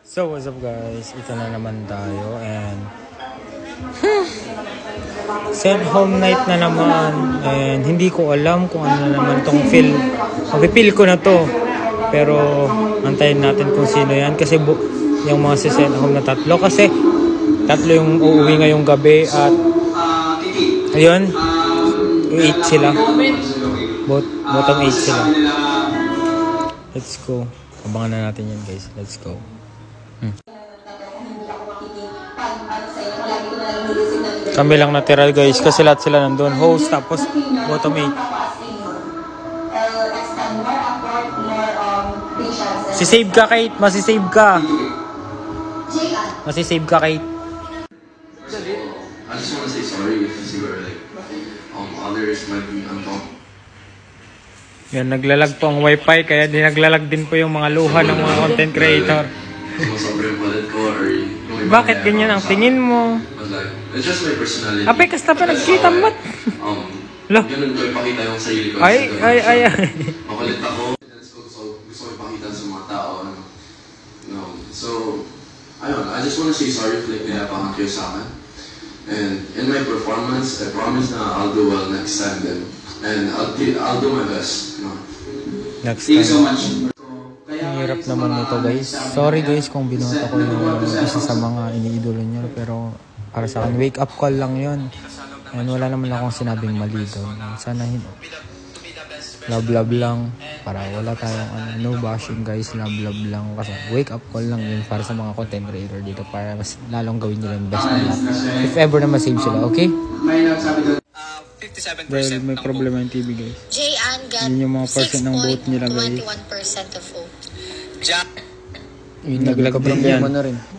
So what's up guys, ito na naman tayo and send home night na naman and hindi ko alam kung ano na naman tong feel. Mapipil ko na to pero antayin natin kung sino yan kasi yung mga send home na tatlo kasi tatlo yung uuwi ngayong gabi at ayun 8 sila bottom 8 sila. Let's go, abangan na natin yan guys, let's go. Kami lang natira guys kasi lahat sila nandun. Host tapos bottom 8. Si-save ka Kate, masisave ka. Masisave ka Kate. I just want to say sorry if you were like others might be uncomfortable. Yan, naglalag po ang wifi kaya naglalag din po yung mga luha ng mga content creator. Bakit ganyan ang tingin mo? It's just my personality. Ape, kasta pa nagkita mat. Ganun ko ipakita yung sarili ko. Ay. Makulit ako. Gusto ko ipakita sa mga tao. So, ayun, I just want to say sorry if like nayapakan kayo sa akin. And in my performance, I promise na I'll do well next time then. And I'll do my best. Next time. Thank you so much. Ang hirap naman nito guys. Sorry guys kung binuhat ako yung isa sa mga iniidolo nyo. Pero para sa akin, wake up call lang yun. And wala naman akong sinabing mali doon. Sana love lang. Para wala tayong no bashing guys. Love lang. Kasi wake up call lang yun para sa mga content creator dito. Para mas lalong gawin nila yung best nila. If ever na masave sila, okay? Dahil may problema yung TV guys. Yun yung mga percent ng vote nila guys. 6.21% of vote. Yung naglag din yan.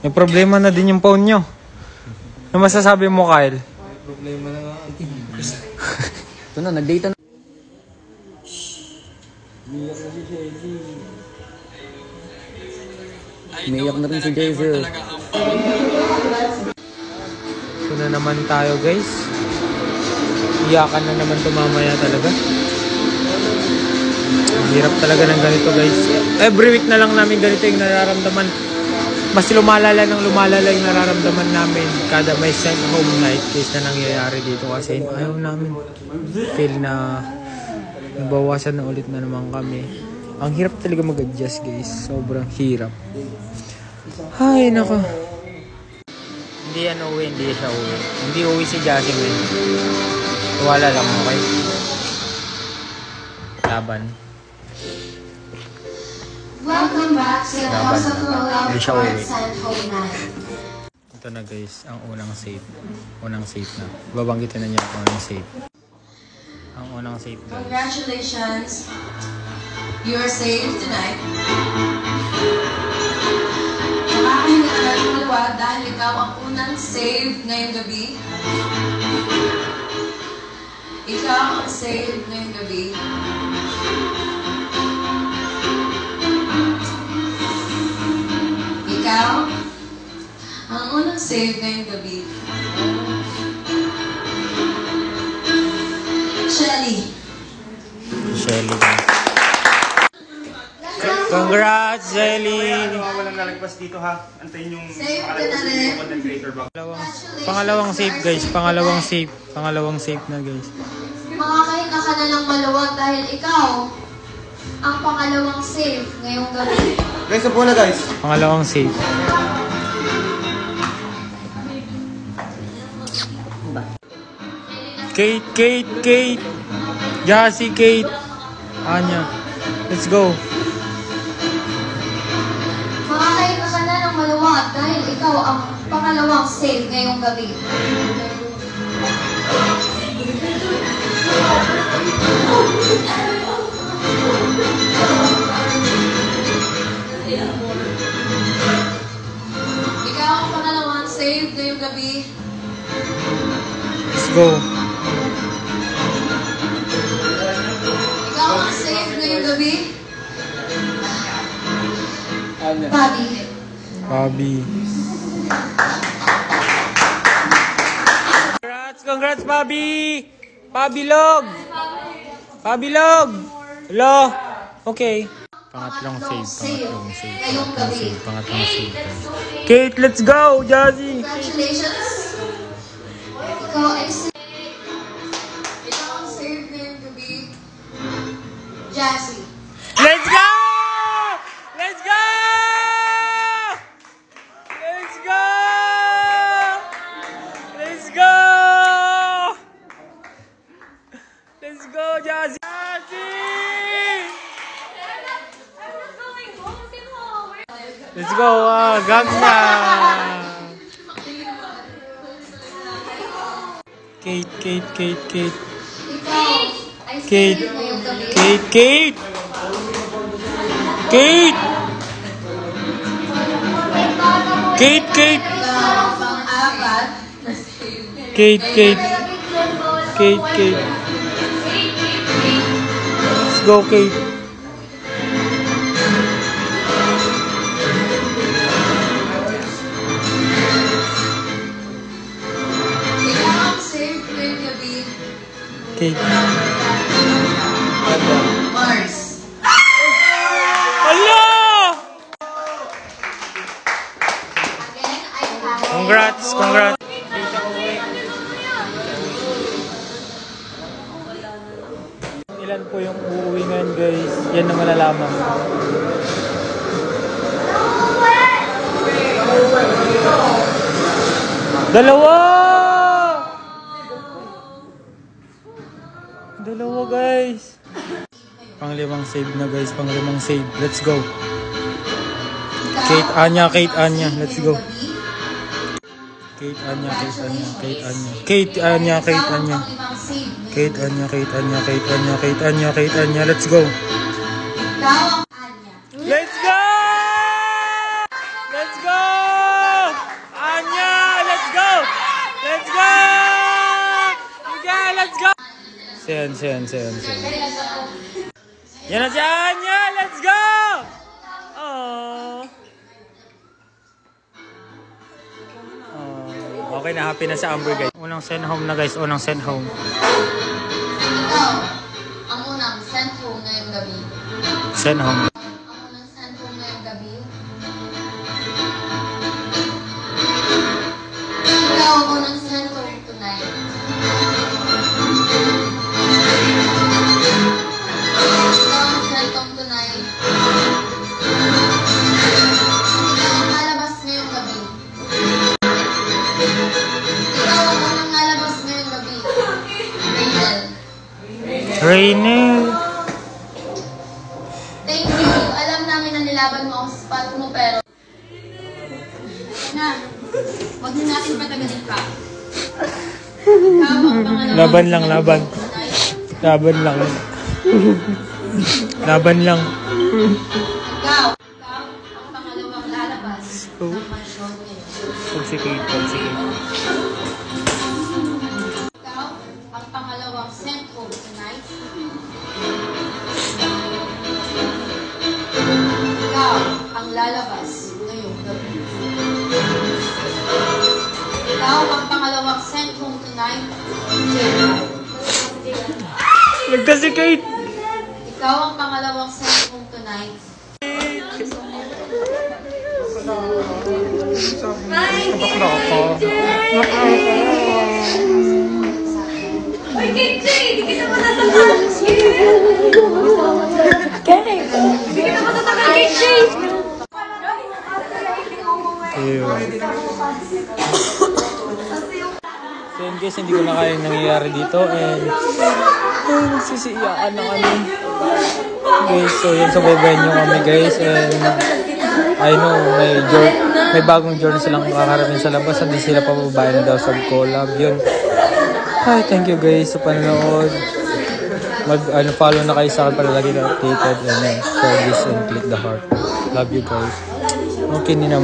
May problema na din yung phone nyo. Ano masasabi mo Kyle? Problema na nga. Ito na, nag-data na. Umiyak na si Jelly. Umiyak na rin si Jazer. Ito na naman tayo guys. Iyakan na naman ito mamaya talaga. Hirap talaga ng ganito guys. Every week na lang namin ganito yung nararamdaman. Mas lumalala yung nararamdaman namin kada may send home night case na nangyayari dito kasi ayaw namin feel na nabawasan na ulit na naman kami. Ang hirap talaga mag-adjust guys. Sobrang hirap. Ay nako. Hindi yan uwi, hindi siya uwi. Hindi uwi si Jasmine. Wala lang okay. Laban. Welcome back to the House of Royal Send Home Night. Ito na guys, ang unang safe. Unang safe na. Babanggitin na niya ang unang safe. Ang unang safe guys. Congratulations. You are saved tonight. Nakakahinga ka na luwag dahil ikaw ang unang save ngayong gabi. Ikaw ang save ngayong gabi. Ikaw ang unang save ngayong gabi. Shelly. Shelly. Congrats, Shelly! Walang lalagpas dito ha. Antayin yung Save ka na rin. content creator back. Pangalawang safe guys, pangalawang safe na guys. Makakahinga ka na ng maluwag dahil ikaw ang pangalawang save ngayong gabi. Guys, upo na guys. Pangalawang safe. Kate! Jassy, Kate! Anya. Let's go. Makakahinga ka na ng maluwag dahil ikaw ang pangalawang save ngayong gabi. Ikaw ang pangalawang save ngayong gabi. Let's go. Ikaw ang save ngayong gabi. Bobby. Congrats Bobby! Pabilog! Hello? Okay. Pangatlong save. Ngayong gabi. Pangatlong save. Kate, let's go! Jazzy! Congratulations! Ikaw ay ikaw ang save ngayong gabi. Jazzy. Let's go! Let's go! Let's go! Let's go! Let's go, Jazzy! Let's go! Gagna! Kate. Ikaw ay Kate. save ngayong gabi. Kate! Ikaw ang pang-apat na save. Kate. Let's go, Kate. Ikaw ang save ngayong gabi. Kate. Mars. Hello! Again, I have... Congrats. Ilan po yung uuwi ngayon, guys? Yan na malalaman. Dalawa, guys. Panglimang save na, guys. Panglimang save. Let's go. Kate Anya. Let's go. Kate Anya. Let's go. Ikaw ang Anya. Let's go! Let's go! Anya, let's go! Let's go! Okay, let's go! Sen. Yan na si Anya! Let's go! Oh. Okay na, happy na si Amber, guys. Unang send home na, guys. Unang send home. Ikaw ang unang send home ngayong gabi. Send home. Ang unang send home ngayong gabi. Ikaw ang unang send home tonight. Ikaw ang send home tonight. Ikaw ang lalabas ngayong gabi. Ikaw ang unang lalabas ngayong gabi. Rainer. Thank you. Alam namin na nilaban mo ang spot mo, pero... Na, huwag na natin patagalin pa. Ikaw ang pangalawang... Laban lang. Ikaw ang pangalawang lalabas ng mansyon ngayon. Si Kate. Ikaw ang pangalawang sent home tonight. Ikaw ang lalabas ngayong gabi. Ikaw ang pangalawang sent home tonight. Nagka si Kate. Ikaw ang pangalawang sent home tonight. Ay, KJ! Di kita matatanggal! Di kita matatanggal, KJ! So yun, guys, hindi ko na kaya yung nangyayari dito and nagsisiyaan na kami. Guys, so yun, sa venue kami, guys, and I know may bagong journey silang makakarapin sa labas, hindi sila pababayan daw sa collab yun. Hi, thank you guys sa panonood. Follow na kayo sa akin para lagi na updated and share this and click the heart. Love you guys. Okay, nina.